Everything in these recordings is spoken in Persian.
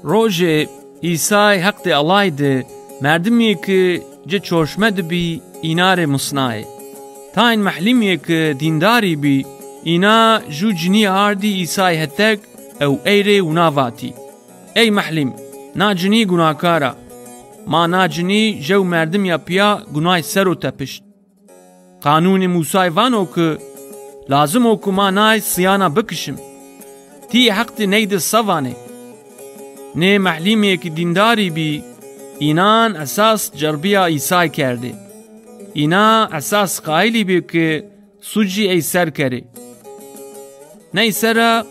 روژه ایسای حق ده الله ده مردمی که جه چوشمه ده بی اینار مصنعه تا این محلیمی که دینداری بی اینا جو جنی آردی ایسای هتک او ایره و ناواتی ای محلیم نا جنی گناهکارا ما نا جنی جو مردم یا پیا گناه سر و تپشت قانون موسای وانو که لازم او که ما نای سیانا بکشم تی حق ده نید سوانه نه محلیمی که دینداری بی اینان اساس جربیا ایسای کرده اینا اساس قائلی بی که سوجی ای سر کره نه سر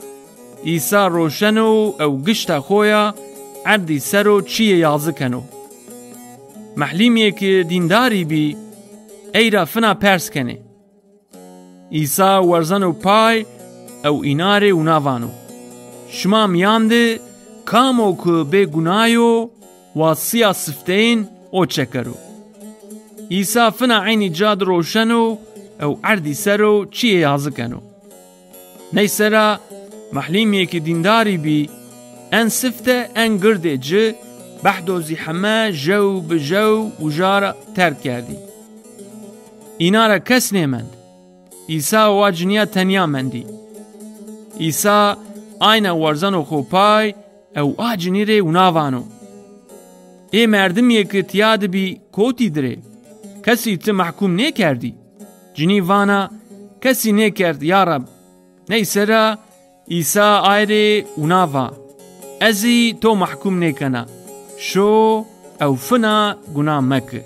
ایسا روشنو او گشتا خویا عردی سرو چیه یازه کنو محلیمی که دینداری بی ای را فنا پرس کنه ایسا ورزنو پای او ایناره و ناوانو شما میانده کامو که به گناهیو و سیا سفتین او چکرو ایسا فنا عینی جاد روشنو او عردی سرو چیه یازه کنو نه سر محلیمی که دینداری بی ان سفته ان گرده جه بحدوزی همه جو به جو و جارا ترک کردی اینا را کس نیمند ایسا و جنیا تنیا مندی ایسا آینا ورزن و خوپای او آجنی ره و ناوانو ای مردمی که تیاد بی کوتی دره کسی ته محکوم نه کردی جنی وانا کسی نه کرد یا رب نه سرا ایسا آیره و ناوا ازی تو محکوم نه کنا شو او فنا گناه مکه